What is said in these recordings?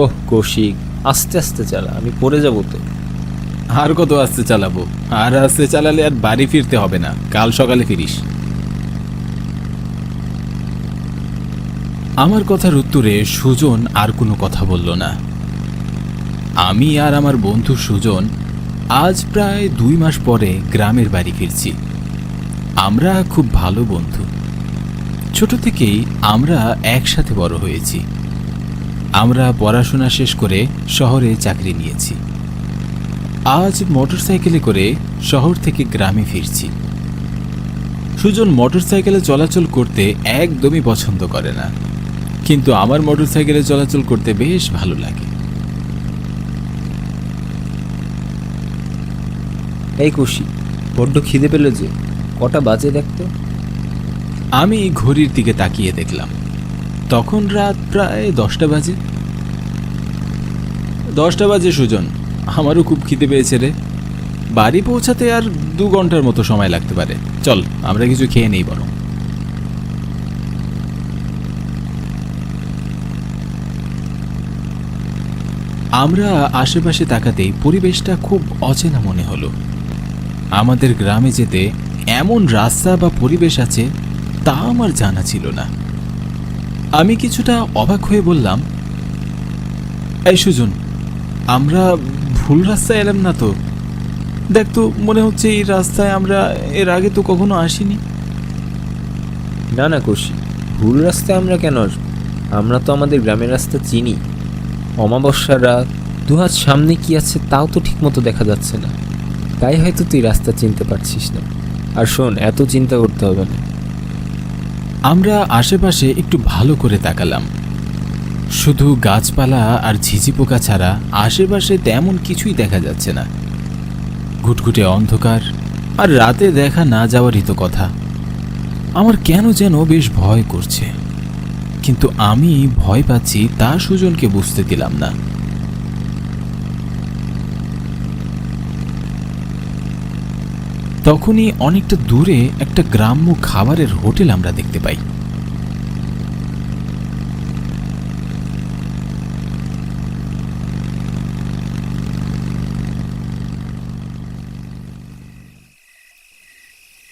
ওহ কৌশিক, আস্তে আস্তে চালা, আমি পড়ে যাবো তো। আর কত আস্তে চালাবো? আর আস্তে চালালে আর বাড়ি ফিরতে হবে না, কাল সকালে ফিরিস। আমার কথার উত্তরে সুজন আর কোনো কথা বলল না। আমি আর আমার বন্ধু সুজন আজ প্রায় 2 মাস পরে গ্রামের বাড়ি ফিরছি। আমরা খুব ভালো বন্ধু। ছোট থেকেই আমরা একসাথে বড় হয়েছি। আমরা পড়াশোনা শেষ করে শহরে চাকরি নিয়েছি। আজ মোটরসাইকেলে করে শহর থেকে গ্রামে ফিরছি। সুজন মোটরসাইকেলে চলাচল করতে একদমই পছন্দ করে না, কিন্তু আমার মোটরসাইকেলে চলাচল করতে বেশ ভালো লাগে। এই কৌশিক, বড্ড খিদে পেল যে, কটা বাজে দেখতো। আমি ঘড়ির দিকে তাকিয়ে দেখলাম, তখন রাত প্রায় 10টা বাজে। 10টা বাজে সুজন, আমারও খুব খিদে পেয়েছে রে। বাড়ি পৌঁছাতে আর 2 ঘন্টার মতো সময় লাগতে পারে। চল আমরা কিছু খেয়ে নেই বরং। আমরা আশেপাশে তাকাতেই পরিবেশটা খুব অচেনা মনে হলো। আমাদের গ্রামে যেতে এমন রাস্তা বা পরিবেশ আছে তা আমার জানা ছিল না। আমি কিছুটা অবাক হয়ে বললাম, এই সুজন, আমরা ভুল রাস্তায় এলাম না তো? দেখ তো, মনে হচ্ছে এই রাস্তায় আমরা এর আগে তো কখনো আসিনি। না না কৌশিক, ভুল রাস্তায় আমরা কেন আসবো? আমরা তো আমাদের গ্রামের রাস্তা চিনি। অমাবস্যার রাত, দুহাত সামনে কি আছে তাও তো ঠিক মতো দেখা যাচ্ছে না, তাই হয়তো তুই রাস্তা চিনতে পারছিস না। আর শোন, এত চিন্তা করতে হবে না। আমরা আশেপাশে একটু ভালো করে তাকালাম। শুধু গাছপালা আর ঝিঝি পোকা ছাড়া আশেপাশে তেমন কিছুই দেখা যাচ্ছে না। ঘুটঘুটে অন্ধকার, আর রাতে দেখা না যাওয়ারই তো কথা। আমার কেন যেন বেশ ভয় করছে, কিন্তু আমি ভয় পাচ্ছি তা সুজনকে বুঝতে দিলাম না। তখনই অনেকটা দূরে একটা গ্রাম্য খাবারের হোটেল আমরা দেখতে পাই।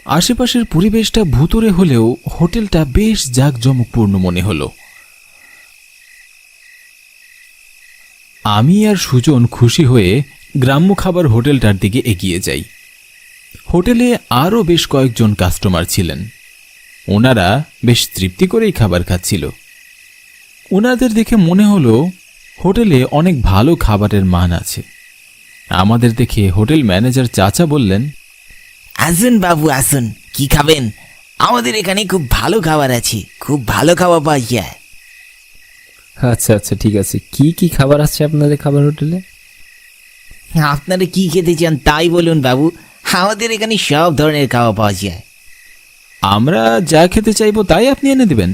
আশেপাশের পরিবেশটা ভুতুড়ে হলেও হোটেলটা বেশ জাঁকজমকপূর্ণ মনে হলো। আমি আর সুজন খুশি হয়ে গ্রাম্য খাবার হোটেলটার দিকে এগিয়ে যাই। হোটেলে আরও বেশ কয়েকজন কাস্টমার ছিলেন। ওনারা বেশ তৃপ্তি করেই খাবার খাচ্ছিল। ওনাদের দেখে মনে হলো হোটেলে অনেক ভালো খাবারের মান আছে। আমাদের দেখে হোটেল ম্যানেজার চাচা বললেন, আসুন বাবু আসুন, কি খাবেন? আমাদের এখানে খুব ভালো খাবার আছে, খুব ভালো খাবার পাওয়া যায়। আচ্ছা আচ্ছা, ঠিক আছে। কি কি খাবার আছে আপনাদের খাবার হোটেলে? আপনারা কি খেতে চান তাই বলুন বাবু, আমাদের এখানে সব ধরনের খাবার পাওয়া যায়। আমরা যা খেতে চাইবো তাই আপনি এনে দেবেন?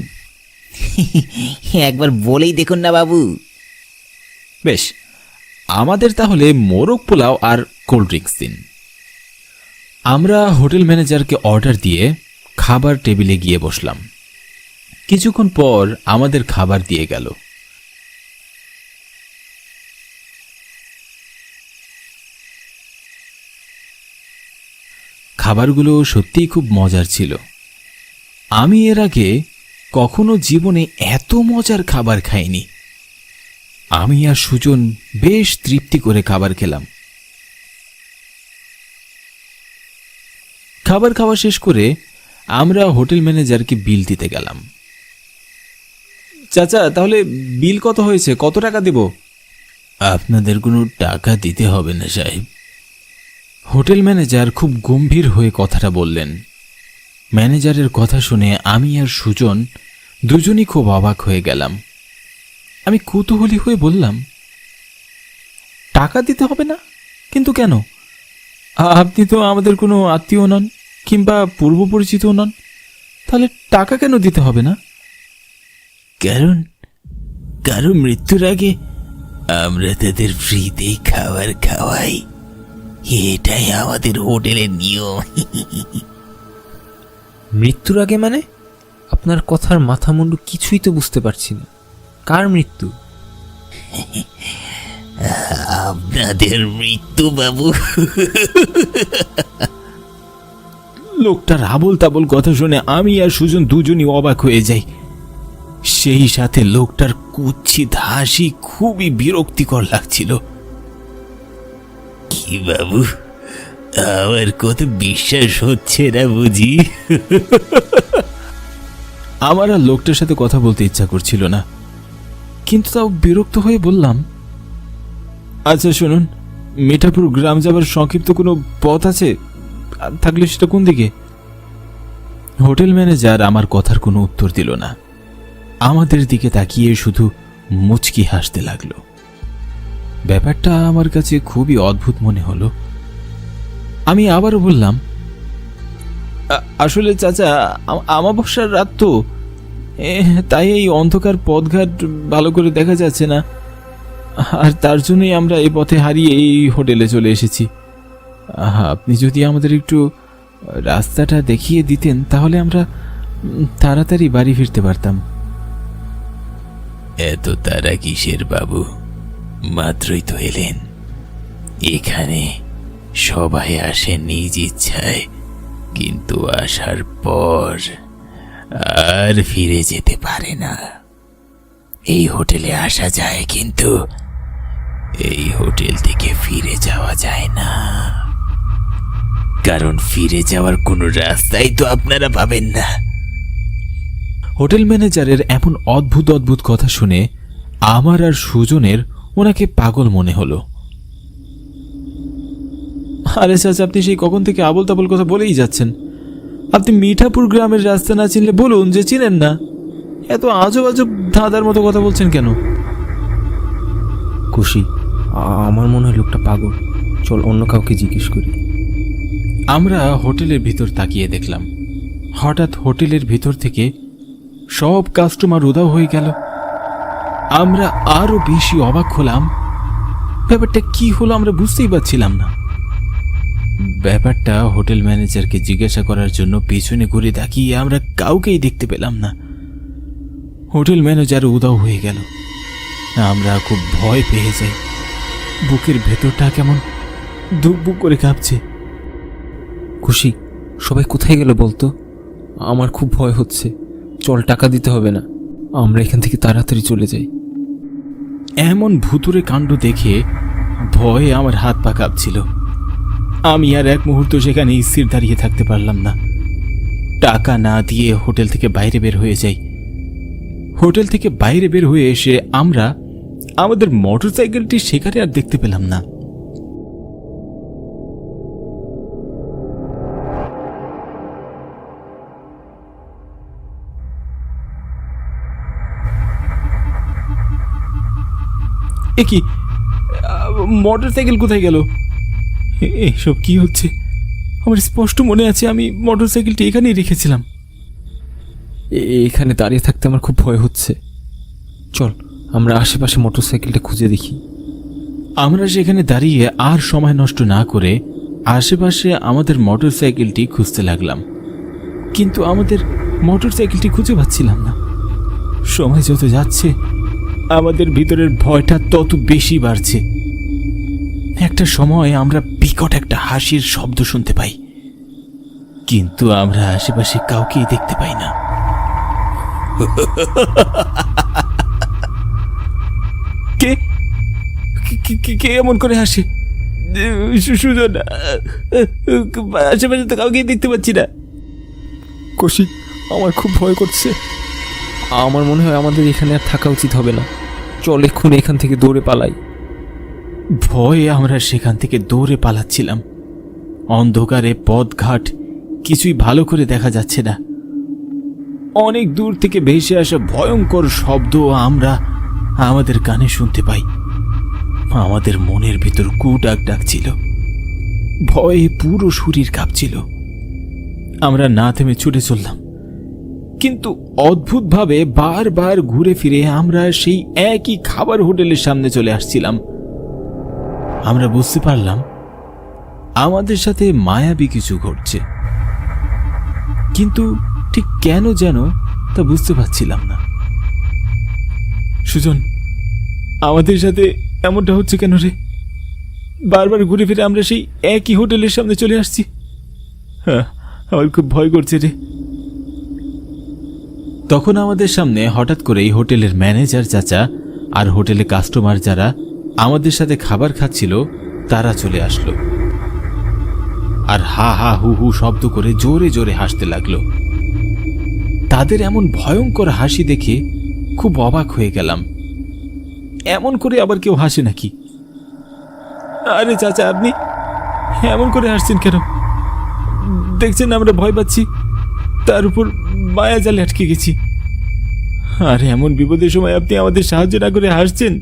একবার বলেই দেখুন না বাবু। বেশ, আমাদের তাহলে মোরগ পোলাও আর কোল্ড ড্রিঙ্কস দিন। আমরা হোটেল ম্যানেজারকে অর্ডার দিয়ে খাবার টেবিলে গিয়ে বসলাম। কিছুক্ষণ পর আমাদের খাবার দিয়ে গেল। খাবারগুলো সত্যিই খুব মজার ছিল। আমি এর আগে কখনো জীবনে এত মজার খাবার খাইনি। আমি আর সুজন বেশ তৃপ্তি করে খাবার খেলাম। খাবার খাওয়া শেষ করে আমরা হোটেল ম্যানেজারকে বিল দিতে গেলাম। চাচা, তাহলে বিল কত হয়েছে? কত টাকা দেব? আপনাদের কোনো টাকা দিতে হবে না সাহেব। হোটেল ম্যানেজার খুব গম্ভীর হয়ে কথাটা বললেন। ম্যানেজারের কথা শুনে আমি আর সুজন দুজনই খুব অবাক হয়ে গেলাম। আমি কৌতূহলী হয়ে বললাম, টাকা দিতে হবে না? কিন্তু কেন? আপনি তো আমাদের কোনো আত্মীয় নন কিংবা পূর্ব পরিচিত নন, তাহলে টাকা কেন দিতে হবে না? কারণ কারো মৃত্যুর আগে আমরা তাদের ফ্রিতেই খাবার খাওয়াই, এটাই আমাদের হোটেলের নিয়ম। মৃত্যুর আগে মানে? আপনার কথার মাথা মুন্ডু কিছুই তো বুঝতে পারছি না। কার মৃত্যু? আপনাদের মৃত্যু বাবু। লোকটার আবোল তাবোল কথা শুনে আমি আর সুজন দুজনই অবাক হয়ে যাই। সেই সাথে লোকটার কুৎসিত হাসি খুবই বিরক্তিকর লাগছিল। কি বাবু, আমার কত বিশ্বাস হচ্ছে না বুঝি? আমার আর লোকটার সাথে কথা বলতে ইচ্ছা করছিল না, কিন্তু তাও বিরক্ত হয়ে বললাম, আচ্ছা শুনুন, মিঠাপুর গ্রাম যাবার সংক্ষিপ্ত কোনো পথ আছে? আর থাকলে সেটা কোন দিকে? হোটেল ম্যানেজার আমার কথার কোনো উত্তর দিল না, আমাদের দিকে তাকিয়ে শুধু মুচকি হাসতে লাগলো। ব্যাপারটা আমার কাছে খুবই অদ্ভুত মনে হলো। আমি আবারও বললাম, আসলে চাচা, আমাবস্যার রাত তো, তাই এই অন্ধকার পথঘাট ভালো করে দেখা যাচ্ছে না, আর তার জন্যই আমরা এই পথে হারিয়ে এই হোটেলে চলে এসেছি। আপনি যদি আমাদের একটু রাস্তাটা দেখিয়ে দিতেন তাহলে আমরা তাড়াতাড়ি বাড়ি ফিরতে পারতাম। এত তারা কিসের বাবু? মাত্রই তো এলেন। এখানে সবাই আসে নিজ ইচ্ছায়, কিন্তু আসার পর আর ফিরে যেতে পারে না। এই হোটেলে আসা যায়, কিন্তু এই হোটেল থেকে ফিরে যাওয়া যায় না, কারণ ফিরে যাওয়ার কোনো রাস্তাই তো আপনারা পাবেন না। হোটেল ম্যানেজারের এমন অদ্ভুত অদ্ভুত কথা শুনে আমার আর সুজনের ওনাকে পাগল মনে হলো। আরে চাচা, আপনি সেই কখন থেকে আবোল তাবোল কথা বলেই যাচ্ছেন। আপনি মিঠাপুর গ্রামের রাস্তা না চিনলে বলুন যে চিনেন না। এত আজব আজব ধাঁধার মতো কথা বলছেন কেন? খুশি, আমার মনে হয় লোকটা পাগল, চল অন্য কাউকে জিজ্ঞেস করি। আমরা হোটেলের ভিতর তাকিয়ে দেখলাম, হঠাৎ হোটেলের ভিতর থেকে সব কাস্টমার উধাও হয়ে গেল। আমরা আরো বেশি অবাক হলাম। ব্যাপারটা কি হলো আমরা বুঝতেই পারছিলাম না। ব্যাপারটা হোটেল ম্যানেজারকে জিজ্ঞাসা করার জন্য পেছনে ঘুরে তাকিয়ে আমরা কাউকেই দেখতে পেলাম না। হোটেল ম্যানেজার উধাও হয়ে গেল। আমরা খুব ভয় পেয়ে যাই, বুকের ভেতরটা কেমন ধুকবুক করে কাঁপছে। খুশি, সবাই কোথায় গেল বলতো? আমার খুব ভয় হচ্ছে। চল, টাকা দিতে হবে না, আমরা এখান থেকে তাড়াতাড়ি চলে যাই। এমন ভুতুরে কাণ্ড দেখে ভয়ে আমার হাত পা কাঁপছিল। আমি আর এক মুহূর্ত সেখানে স্থির দাঁড়িয়ে থাকতে পারলাম না। টাকা না দিয়ে হোটেল থেকে বাইরে বের হয়ে যাই। হোটেল থেকে বাইরে বের হয়ে এসে আমরা আমাদের মোটরসাইকেলটি সেখানে আর দেখতে পেলাম না। এ কি, মোটরসাইকেল কোথায় গেল? এসব কি হচ্ছে? আমার স্পষ্ট মনে আছে আমি মোটরসাইকেলটি এখানেই রেখেছিলাম। এখানে দাঁড়িয়ে থাকতে আমার খুব ভয় হচ্ছে। চল, আমরা আশেপাশে মোটরসাইকেলটা খুঁজে দেখি। আমরা সেখানে দাঁড়িয়ে আর সময় নষ্ট না করে আশেপাশে আমাদের মোটরসাইকেলটি খুঁজতে লাগলাম, কিন্তু আমাদের মোটরসাইকেলটি খুঁজে পাচ্ছিলাম না। সময় যত যাচ্ছে আমাদের ভিতরের ভয়টা তত বেশি বাড়ছে। একটা সময় আমরা বিকট একটা হাসির শব্দ শুনতে পাই, কিন্তু আমরা আশেপাশে কাউকেই দেখতে পাই না। কে কে এমন করে হাসে? সুজন, আশেপাশে তো কাউকেই দেখতে পাচ্ছি না। কৌশিক, আমার খুব ভয় করছে। আমার মনে হয় আমাদের এখানে আর থাকা উচিত হবে না। চল এক্ষুনি এখান থেকে দৌড়ে পালাই। ভয়ে আমরা সেখান থেকে দৌড়ে পালাচ্ছিলাম। অন্ধকারে পথঘাট কিছুই ভালো করে দেখা যাচ্ছে না। অনেক দূর থেকে ভেসে আসা ভয়ঙ্কর শব্দ আমরা আমাদের কানে শুনতে পাই। আমাদের মনের ভিতর কু ডাক ডাকছিল, ভয়ে পুরো শরীর কাঁপছিল। আমরা না থেমে ছুটে চললাম, কিন্তু অদ্ভুতভাবে বারবার ঘুরে ফিরে আমরা সেই একই খাবার হোটেলের সামনে চলে আসছিলাম। আমরা বুঝতে পারলাম আমাদের সাথে মায়াবী কিছু ঘটছে, কিন্তু ঠিক কেন যেন তা বুঝতে পারছিলাম না। সুজন, আমাদের সাথে এমনটা হচ্ছে কেন রে? বারবার ঘুরে ফিরে আমরা সেই একই হোটেলের সামনে চলে আসছি। হ্যাঁ, আমার খুব ভয় করছে রে। তখন আমাদের সামনে হঠাৎ করেই হোটেলের ম্যানেজার চাচা আর হোটেলে কাস্টমার যারা আমাদের সাথে খাবার খাচ্ছিল তারা চলে আসলো, আর হা হা হু হু শব্দ করে জোরে জোরে হাসতে লাগলো। তাদের এমন ভয়ঙ্কর হাসি দেখে খুব অবাক হয়ে গেলাম। এমন করে আবার কেউ হাসে নাকি? আরে চাচা, আপনি এমন করে হাসছেন কেন? দেখছেন আমরা ভয় পাচ্ছি, তার উপর মায়া জালে আটকে গেছি। আরে এমন বিপদের সময় আপনি আমাদের সাহায্য না করে হাসছেন?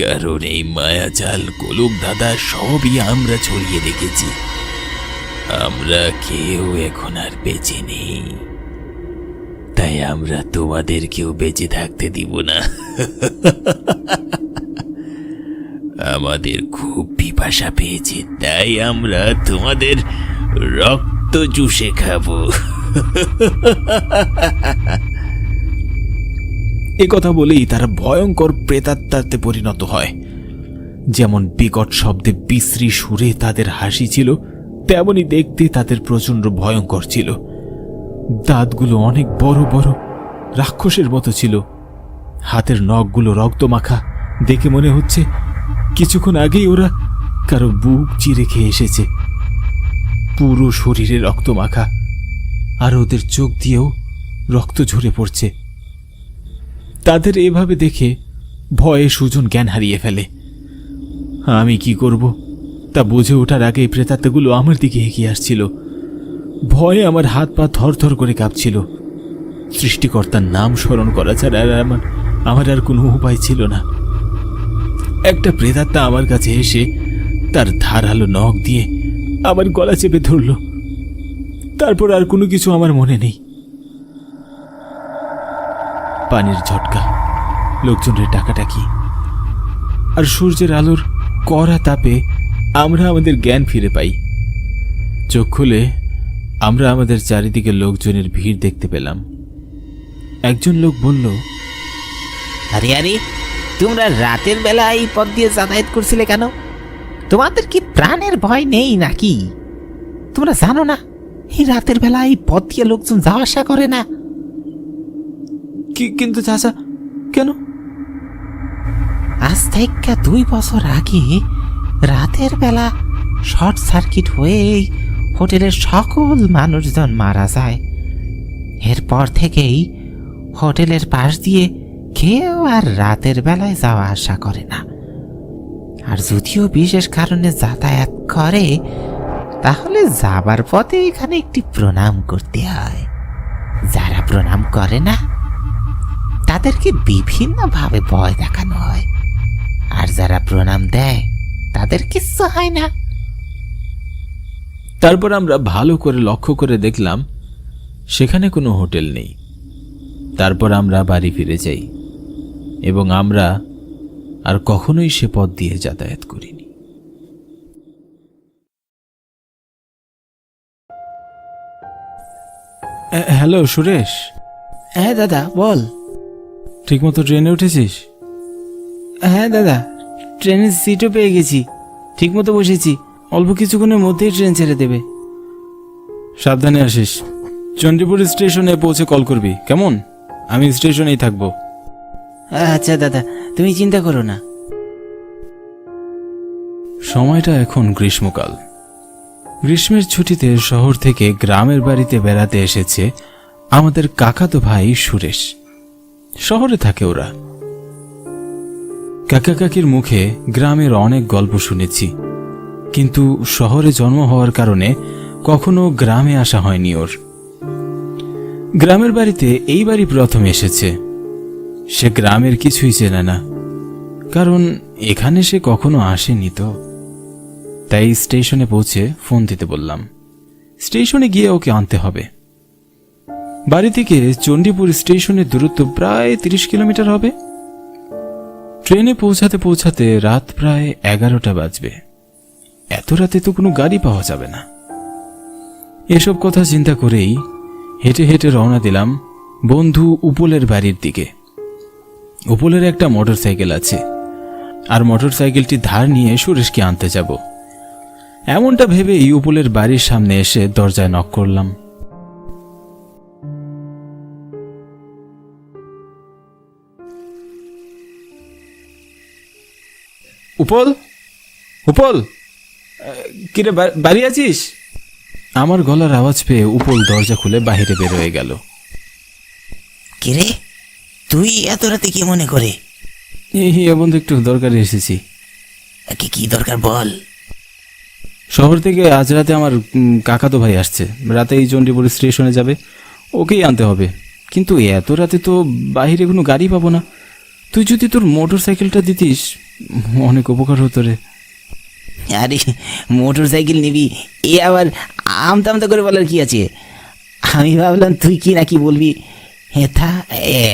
কারণ এই মায়াজাল গোলক দাদা সবই আমরা ছড়িয়ে রেখেছি। আমরা কেউ এখন আর বেঁচে নেই, তাই আমরা তোমাদেরকেও বেঁচে থাকতে দিব না। আমাদের খুব পিপাসা পেয়েছে, তাই আমরা তোমাদের রক্ত চুষে খাবো। এ কথা বলেই তারা ভয়ঙ্কর প্রেতাত্মাতে পরিণত হয়। যেমন বিকট শব্দে বিশ্রী সুরে তাদের হাসি ছিল, তেমনি দেখতে তাদের প্রচণ্ড ভয়ঙ্কর ছিল। দাঁতগুলো অনেক বড় বড়, রাক্ষসের মতো ছিল। হাতের নখগুলো রক্তমাখা, দেখে মনে হচ্ছে কিছুক্ষণ আগেই ওরা কারো বুক চিরে খেয়ে এসেছে। পুরো শরীরে রক্তমাখা, আর ওদের চোখ দিয়েও রক্ত ঝরে পড়ছে। তাদের এভাবে দেখে ভয়ে সুজন জ্ঞান হারিয়ে ফেলে। আমি কি করব তা বুঝে ওঠার আগে প্রেতাত্মাগুলো আমার দিকে এগিয়ে আসছিল। ভয়ে আমার হাত পা থরথর করে কাঁপছিল। সৃষ্টিকর্তার নাম স্মরণ করা ছাড়া আমার আর কোনো উপায় ছিল না। একটা প্রেতাত্মা আমার কাছে এসে তার ধারালো নখ দিয়ে আমার গলা চেপে ধরল। তারপর আর কোনো কিছু আমার মনে নেই। পানির ঝটকা, লোকজনের ডাকাডাকি, আর সূর্যের আলোর কড়া তাপে আমরা আমাদের জ্ঞান ফিরে পাই। চোখ খুলে আমরা আমাদের চারিদিকে লোকজনের ভিড় দেখতে পেলাম। একজন লোক বলল, আরে আরে, তোমরা রাতের বেলা এই পথ দিয়ে যাতায়াত করছিলে কেন? তোমাদের কি প্রাণের ভয় নেই নাকি? তোমরা জানো না এই রাতের বেলা এই পথ দিয়ে লোকজন যাওয়া আসা করে না? কিন্তু চাচা, কেন? আজ থেকে 2 বছর আগে রাতের বেলা শর্ট সার্কিট হয়ে এই হোটেলের সকল মানুষজন মারা যায়। এরপর থেকেই হোটেলের পাশ দিয়ে কেউ আর রাতের বেলায় যাওয়া আসা করে না। আর যদিও বিশেষ কারণে যাতায়াত করে, তাহলে যাবার পথে এখানে একটি প্রণাম করতে হয়। যারা প্রণাম করে না তাদেরকে বিভিন্নভাবে ভয় দেখানো হয়, আর যারা প্রণাম দেয় তাদের কিচ্ছু হয় না। তারপর আমরা ভালো করে লক্ষ্য করে দেখলাম সেখানে কোনো হোটেল নেই। তারপর আমরা বাড়ি ফিরে যাই এবং আমরা আর কখনোই সে পথ দিয়ে যাতায়াত করিনি। হ্যালো সুরেশ। হ্যাঁ দাদা, বল। ঠিকমতো ট্রেনে উঠেছিস? হ্যাঁ দাদা, ট্রেনের সিটও পেয়ে গেছি, ঠিকমতো বসেছি। অল্প কিছুক্ষণের মধ্যেই ট্রেন ছেড়ে দেবে। সাবধানে আসিস। চণ্ডীপুর স্টেশনে পৌঁছে কল করবি, কেমন? আমি স্টেশনেই থাকবো। আচ্ছা দাদা, তুমি চিন্তা করো না। সময়টা এখন গ্রীষ্মকাল। গ্রীষ্মের ছুটিতে শহর থেকে গ্রামের বাড়িতে বেড়াতে এসেছে আমাদের কাকাতো ভাই সুরেশ। শহরে থাকে ওরা। কাকা কাকির মুখে গ্রামের অনেক গল্প শুনেছি, কিন্তু শহরে জন্ম হওয়ার কারণে কখনো গ্রামে আসা হয়নি ওর। গ্রামের বাড়িতে এইবারই প্রথম এসেছে। সে গ্রামের কিছুই চেনে না, কারণ এখানে সে কখনো আসেনি তো। তাই স্টেশনে পৌঁছে ফোন দিতে বললাম। স্টেশনে গিয়ে ওকে আনতে হবে। বাড়ি থেকে চণ্ডীপুর স্টেশনের দূরত্ব প্রায় 30 কিলোমিটার হবে। ট্রেনে পৌঁছাতে পৌঁছাতে রাত প্রায় 11টা বাজবে। এত রাতে তো কোনো গাড়ি পাওয়া যাবে না। এসব কথা চিন্তা করেই হেঁটে হেঁটে রওনা দিলাম বন্ধু উপলের বাড়ির দিকে। উপলের একটা মোটরসাইকেল আছে, আর মোটরসাইকেলটি ধার নিয়ে সুরেশকে আনতে যাব। এমনটা ভেবে উপলের বাড়ির সামনে এসে দরজায় নক করলাম। উপল, উপল, কিরে বাড়ি আছিস? আমার গলার আওয়াজ পেয়ে উপল দরজা খুলে বাইরে বের হয়ে গেল। কিরে, তুই এত রাতে কি মনে করে? এই বন্ধু, একটু দরকারে এসেছি। কি দরকার বল। শহর থেকে আজ রাতে আমার কাকাতো ভাই আসছে, রাতে এই চণ্ডীপুর স্টেশনে যাবে, ওকেই আনতে হবে। কিন্তু এত রাতে তো বাইরে কোনো গাড়ি পাবো না। তুই যদি তোর মোটর সাইকেলটা দিতিস অনেক উপকার হতো রে। আরে মোটর সাইকেল নিবি, এ আবার আমতা আমতা করে বলার কি আছে? আমি ভাবলাম তুই কি নাকি বলবি। হেথা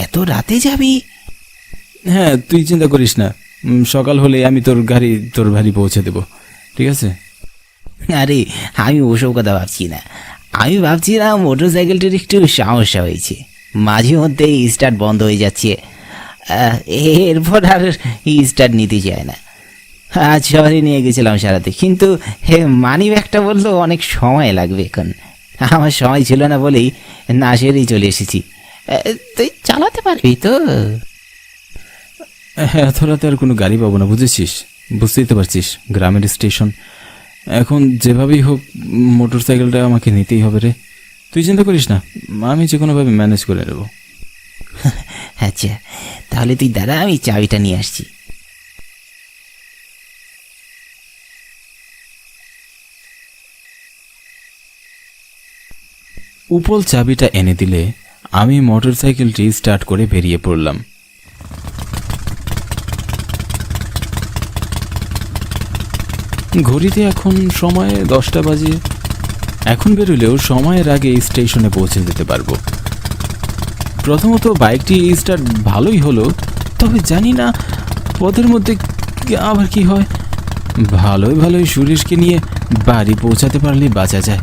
এত রাতে যাবি? হ্যাঁ, তুই চিন্তা করিস না, সকাল হলে আমি তোর বাড়ি পৌঁছে দেব, ঠিক আছে? আরে আমি ওসব কথা ভাবছি না। আমি ভাবছিলাম মোটর সাইকেলটির একটু সমস্যা হয়েছে, মাঝে মধ্যেই স্টার্ট বন্ধ হয়ে যাচ্ছে, এরপর আর স্টার্ট নিতে চায় না। আজ শহরে নিয়ে গেছিলাম সারাতে, কিন্তু মানি ব্যাগটা বললো অনেক সময় লাগবে। এখন আমার সময় ছিল না বলেই না সেরেই চলে এসেছি। তুই চালাতে পারবি তো? হ্যাঁ, এত রাতে আর কোনো গাড়ি পাবো না, বুঝেছিস? বুঝতেই তো পারছিস গ্রামের স্টেশন। এখন যেভাবেই হোক মোটর সাইকেলটা আমাকে নিতেই হবে রে। তুই চিন্তা করিস না, আমি যে কোনোভাবে ম্যানেজ করে নেব। আচ্ছা, তাহলে তুই দাঁড়া, আমি চাবিটা নিয়ে আসছি। উপল চাবিটা এনে দিলে আমি মোটরসাইকেলটি স্টার্ট করে বেরিয়ে পড়লাম। ঘড়িতে এখন সময় 10টা বাজে। এখন বেরোলেও সময়ের আগে স্টেশনে পৌঁছে যেতে পারবো। প্রথমত বাইকটি স্টার্ট ভালোই হলো, তবে জানি না পথের মধ্যে আবার কি হয়। ভালোই সুরেশকে নিয়ে বাড়ি পৌঁছাতে পারলেই বাঁচা যায়।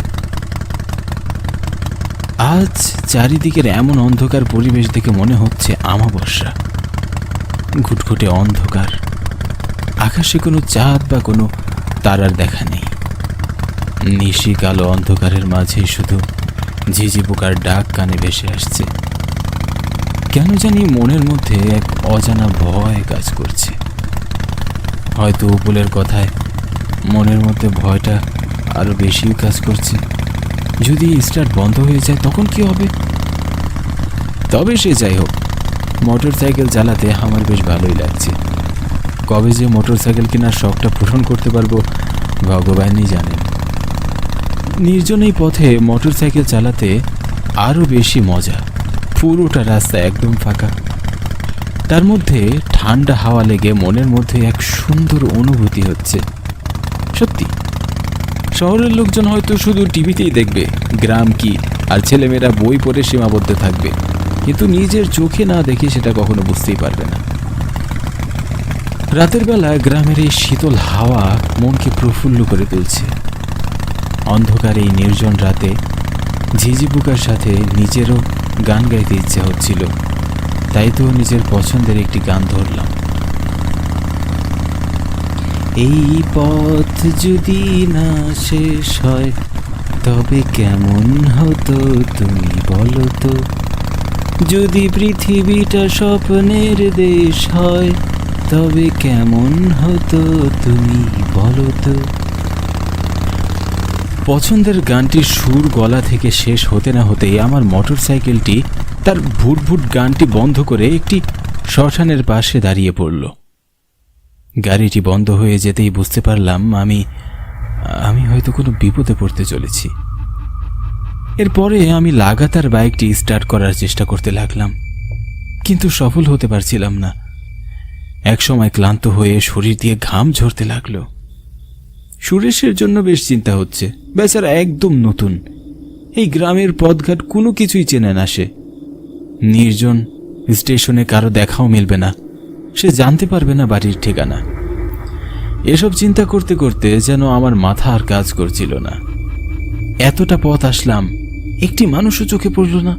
আজ চারিদিকের এমন অন্ধকার পরিবেশ দেখে মনে হচ্ছে আমাবস্যা। ঘুটঘুটে অন্ধকার, আকাশে কোনো চাঁদ বা কোনো তারার দেখা নেই। নিশি কালো অন্ধকারের মাঝে শুধু ঝিঝি পোকার ডাক কানে ভেসে আসছে। কেন জানি মনের মধ্যে এক অজানা ভয় কাজ করছে। হয়তো উপলের কথায় মনের মধ্যে ভয়টা আরো বেশি কাজ করছে। যদি স্টার্ট বন্ধ হয়ে যায় তখন কি হবে? তবে সে যাই হোক, মোটর সাইকেল চালাতে আমার বেশ ভালোই লাগছে। কবে যে মোটর সাইকেল কেনার শখটা পূরণ করতে পারবো ভগবানই জানেন। নির্জন এই পথে মোটর সাইকেল চালাতে আরো বেশি মজা। পুরোটা রাস্তা একদম ফাঁকা, তার মধ্যে ঠান্ডা হাওয়া লেগে মনের মধ্যে এক সুন্দর অনুভূতি হচ্ছে। সত্যি, শহরের লোকজন হয়তো শুধু টিভিতেই দেখবে গ্রাম কি, আর ছেলেমেয়েরা বই পড়ে সীমাবদ্ধ থাকবে, কিন্তু নিজের চোখে না দেখে সেটা কখনো বুঝতেই পারবে না। রাতের বেলা গ্রামের এই শীতল হাওয়া মনকে প্রফুল্ল করে তুলছে। অন্ধকার এই নির্জন রাতে ঝিঝি পোকার সাথে নিজেরও গান গাইতে ইচ্ছে হচ্ছিল, তাই তো নিজের পছন্দের একটি গান ধরলাম। এই পথ যদি না শেষ হয় তবে কেমন হতো তুমি বলো তো, যদি পৃথিবীটা স্বপ্নের দেশ হয় তবে কেমন হতো তুমি বলো তো। পছন্দের গানটির সুর গলা থেকে শেষ হতে না হতেই আমার মোটর সাইকেলটি তার ভুটভুট গানটি বন্ধ করে একটি শ্মশানের পাশে দাঁড়িয়ে পড়ল। গাড়িটি বন্ধ হয়ে যেতেই বুঝতে পারলাম আমি হয়তো কোনো বিপদে পড়তে চলেছি। এরপরে আমি লাগাতার বাইকটি স্টার্ট করার চেষ্টা করতে লাগলাম, কিন্তু সফল হতে পারছিলাম না। একসময় ক্লান্ত হয়ে শরীর দিয়ে ঘাম ঝরতে লাগলো। সুরেশের জন্য বেশ চিন্তা হচ্ছে। বেচারা একদম নতুন, এই গ্রামের পথঘাট কোনো কিছুই চেনে না। সে নির্জন স্টেশনে কারো দেখাও মিলবে না, সে জানতে পারবে না বাড়ির ঠিকানা। এসব চিন্তা করতে করতে যেন আমার মাথা আর কাজ করছিল না। এতটা পথ আসলাম, একটি মানুষও চোখে পড়ল না।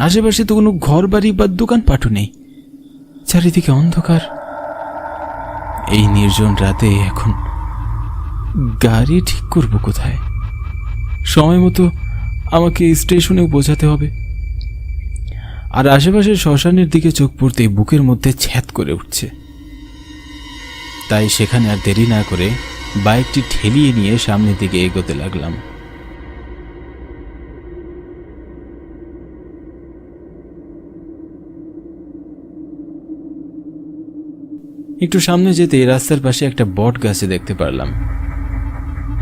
আশেপাশে তো কোনো ঘর বাড়ি বা দোকানপাটও নেই। চারিদিকে অন্ধকার। এই নির্জন রাতে এখন গাড়ি ঠিক করব কোথায়? সময় মতো আমাকে স্টেশনেও পৌঁছাতে হবে। আর আশেপাশে শ্মশানের দিকে চোখ পড়তেই বুকের মধ্যে ছ্যাদ করে উঠছে। তাই সেখানে আর দেরি না করে বাইকটি ঠেলিয়ে নিয়ে সামনের দিকে এগোতে লাগলাম। একটু সামনে যেতে রাস্তার পাশে একটা বট গাছে দেখতে পারলাম।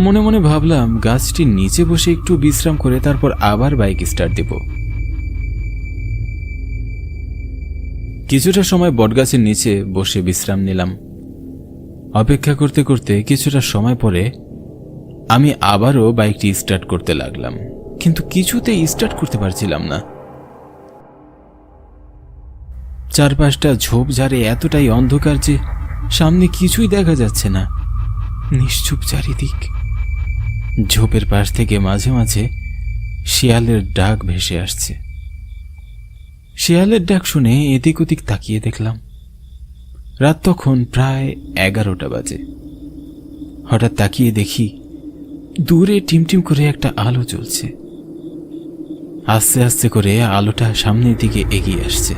মনে মনে ভাবলাম গাছটির নিচে বসে একটু বিশ্রাম করে তারপর আবার বাইক স্টার্ট দেব। কিছুটা সময় বটগাছের নিচে বসে বিশ্রাম নিলাম। অপেক্ষা করতে করতে কিছুটা সময় পরে আমি আবারও বাইকটি স্টার্ট করতে লাগলাম, কিন্তু কিছুতেই স্টার্ট করতে পারছিলাম না। চারপাশটা ঝোপঝাড়ে এতটাই অন্ধকার যে সামনে কিছুই দেখা যাচ্ছে না। নিশ্চুপ চারিদিক। ঝোপের পাশ থেকে মাঝে মাঝে শিয়ালের ডাক ভেসে আসছে। শিয়ালের ডাক শুনে এদিক ওদিক তাকিয়ে দেখলাম। রাত তখন প্রায় 11টা বাজে। হঠাৎ তাকিয়ে দেখি দূরে টিমটিম করে একটা আলো জ্বলছে। আস্তে আস্তে করে আলোটা সামনের দিকে এগিয়ে আসছে।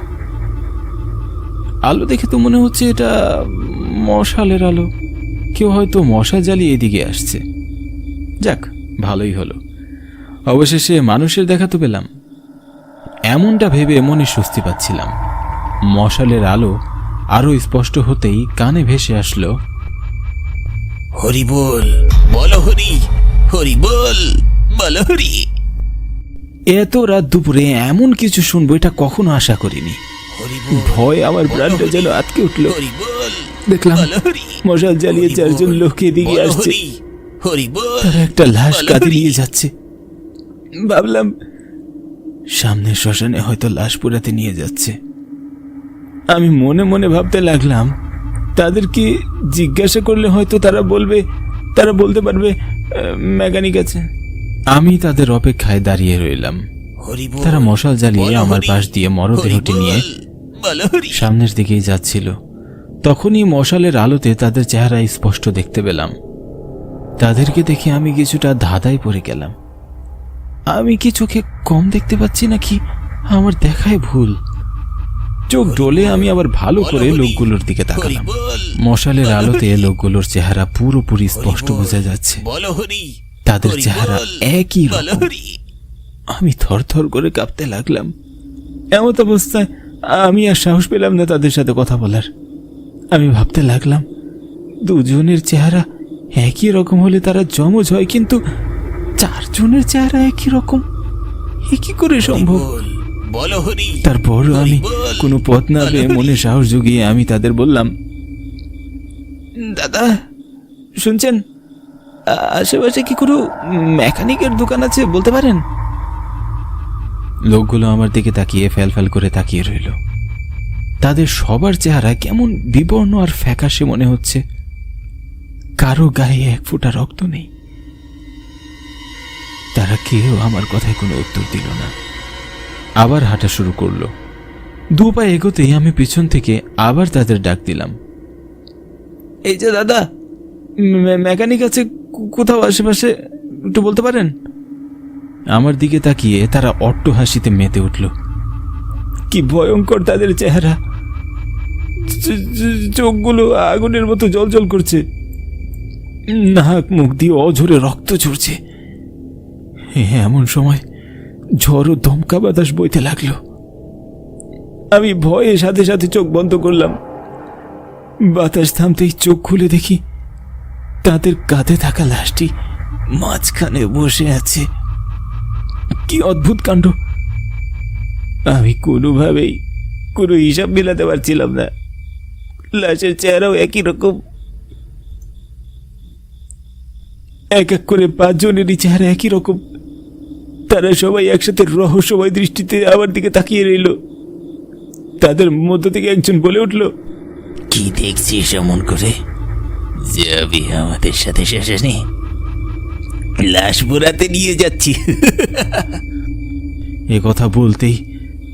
আলো দেখে তো মনে হচ্ছে এটা মশালের আলো। কেউ হয়তো মশা জ্বালিয়ে এদিকে আসছে। যাক, ভালোই হলো, অবশেষে মানুষের দেখা তো পেলাম। এমনটা ভেবে মনে স্বস্তি পাচ্ছিলাম। মশালের আলো আরো স্পষ্ট হতেই কানে ভেসে আসলো, হরি বল, বলো হরি, হরি বল, বলো হরি। এত রাত দুপুরে এমন কিছু শুনবো এটা কখনো আশা করিনি। হরি বল, ভয় আমার প্রাণটা যেন আটকে উঠলো। হরি বল, দেখলাম বলো হরি, মশাল জ্বালিয়ে হরি চারজন বল, লোক এদিকে বলো আসছে। হরি, হরি বল, তারা একটা লাশ বলো কাঁধে হরি। নিয়ে যাচ্ছে। ভাবলাম সামনের শ্মশানে হয়তো লাশ পোড়াতে নিয়ে যাচ্ছে। আমি মনে মনে ভাবতে লাগলাম তাদেরকে জিজ্ঞাসা করলে হয়তো তারা বলতে পারবে মেকানিক আছে। আমি তাদের অপেক্ষায় দাঁড়িয়ে রইলাম। হরি বল, তারা মশাল জ্বালিয়ে বলো আমার হরি, পাশ দিয়ে মরদেহটি হরি নিয়ে বল, বলো হরি। সামনের দিকেই যাচ্ছিল। তখনই মশালের আলোতে তাদের চেহারা স্পষ্ট দেখতে পেলাম। তাদেরকে দেখে আমি কিছুটা ধাঁধায় পড়ে গেলাম। আমি কি চোখে কম দেখতে পাচ্ছি নাকি আমার দেখায় ভুল? চোখ ডলে আমি আবার ভালো করে লোকগুলোর দিকে তাকালাম। মশালের আলোতে লোকগুলোর চেহারা পুরোপুরি স্পষ্ট বোঝা যাচ্ছে। বলো হরি, তাদের হরি চেহারা বল, একই বলো রকম। হরি। আমি থরথর করে কাঁপতে লাগলাম। এমন অবস্থায় আমি আর সাহস পেলাম না তাদের সাথে কথা বলার। আমি ভাবতে লাগলাম দুজনের চেহারা একই রকম হলে তারা যমজ হয়, কিন্তু চারজনের চেহারা একই রকম, এ কি করে সম্ভব? বল, বলো হরি। তারপরও আমি বল, কোনো পথ না বলো পেয়ে হরি। মনে সাহস জুগিয়ে আমি তাদের বললাম, দাদা শুনছেন, আশেপাশে কি কোনো মেকানিকের দোকান আছে বলতে পারেন? লোকগুলো আমার দিকে তাকিয়ে ফ্যাল করে তাকিয়ে রইল। তাদের সবার চেহারা কেমন বিবর্ণ আর ফ্যাকাশে মনে হচ্ছে। কারো গায়ে এক ফোঁটা রক্ত নেই। তারা কেউ আমার কথায় কোনো উত্তর দিল না। আবার হাঁটা শুরু করলো। 2 পা এগোতেই আমি পিছন থেকে আবার তাদের ডাক দিলাম, এই যে দাদা, মেকানিক আছে কোথাও আশেপাশে, একটু বলতে পারেন? আমার দিকে তাকিয়ে তারা অট্ট হাসিতে মেতে উঠল। কি ভয়ঙ্কর তাদের চেহারা! চোখগুলো আগুনের মতো জ্বলজ্বল করছে, নাক মুখ দিয়ে অঝরে রক্ত ঝরছে। এমন সময় ঝড় ও দমকা বাতাস বইতে লাগলো। আমি ভয়ে সাথে সাথে চোখ বন্ধ করলাম। বাতাস থামতেই চোখ খুলে দেখি তাদের কাঁধে থাকা লাশটি মাঝখানে বসে আছে। কি অদ্ভুত কাণ্ড! আমি কোনোভাবেই কোনো হিসাব মেলাতে পারছিলাম না। লাশের চেহারাও একই রকম। এক এক করে 5 জনেরই চেহারা একই রকম। তারা সবাই একসাথে রহস্যময় দৃষ্টিতে আমার দিকে তাকিয়ে রইল। তাদের মধ্য থেকে একজন বলে উঠল, কি দেখছিস এমন করে? যাবি আমাদের সাথে শ্মশানে? লাশ পোড়াতে নিয়ে যাচ্ছি। এ কথা বলতেই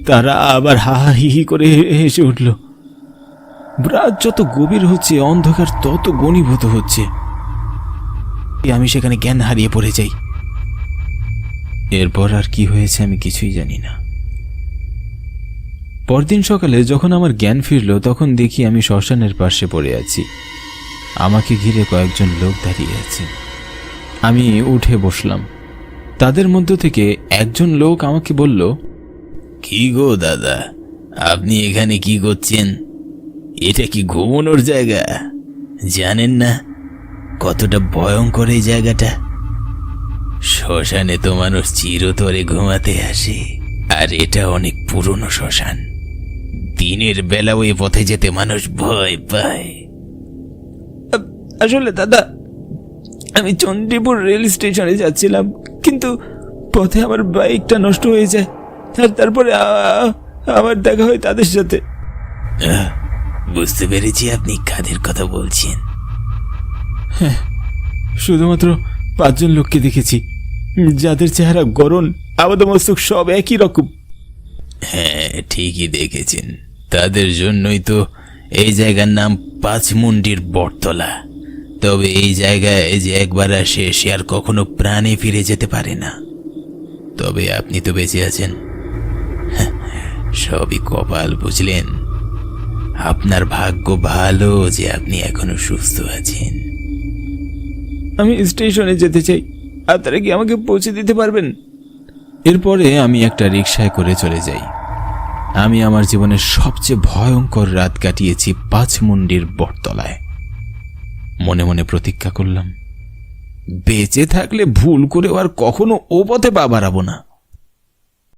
তারা আবার হা হা হি হি করে হেসে উঠল। রাত যত গভীর হচ্ছে অন্ধকার তত ঘনীভূত হচ্ছে। আমি সেখানে জ্ঞান হারিয়ে পড়ে যাই। এরপর আর কি হয়েছে আমি কিছুই জানি না। পরদিন সকালে যখন আমার জ্ঞান ফিরল তখন দেখি আমি শ্মশানের পাশে পড়ে আছি। আমাকে ঘিরে কয়েকজন লোক দাঁড়িয়ে আছে। আমি উঠে বসলাম। তাদের মধ্য থেকে একজন লোক আমাকে বলল, কি গো দাদা, আপনি এখানে কি করছেন? এটা কি ঘুমানোর জায়গা? জানেন না কতটা ভয়ঙ্কর এই জায়গাটা? শ্মশানে তো মানুষ চিরতরে ঘুমাতে আসে, আর এটা অনেক পুরনো শ্মশান। দিনের বেলা ওই পথে যেতে মানুষ ভয় পায়। আসলে দাদা, আমি চণ্ডীপুর রেল স্টেশনে যাচ্ছিলাম, কিন্তু পথে আমার বাইকটা নষ্ট হয়ে যায়, আর তারপরে আমার দেখা হয় তাদের সাথে। বুঝতে পেরেছি আপনি কাদের কথা বলছেন। শুধুমাত্র 5 জন লোককে দেখেছি, যাদের চেহারা গড়ন, আপাদমস্তক সব একই রকম। হ্যাঁ, ঠিকই দেখেছেন। তাদের জন্যই তো এই জায়গার নাম পাঁচমুন্ডির বটতলা। তবে এই জায়গায় যে একবার আসে সে আর কখনো প্রাণে ফিরে যেতে পারে না। তবে আপনি তো বেঁচে আছেন, সবই কপাল, বুঝলেন? আপনার ভাগ্য ভালো যে আপনি এখনো সুস্থ আছেন। আমি স্টেশনে যেতে চাই, আপনারা কি আমাকে পৌঁছে দিতে পারবেন? এরপরে আমি একটা রিকশায় করে চলে যাই। আমি আমার জীবনের সবচেয়ে ভয়ঙ্কর রাত কাটিয়েছি পাঁচমুন্ডির বটতলায়। মনে মনে প্রতিজ্ঞা করলাম, বেঁচে থাকলে ভুল করেও আর কখনো ও পথে পা বাড়াবো না।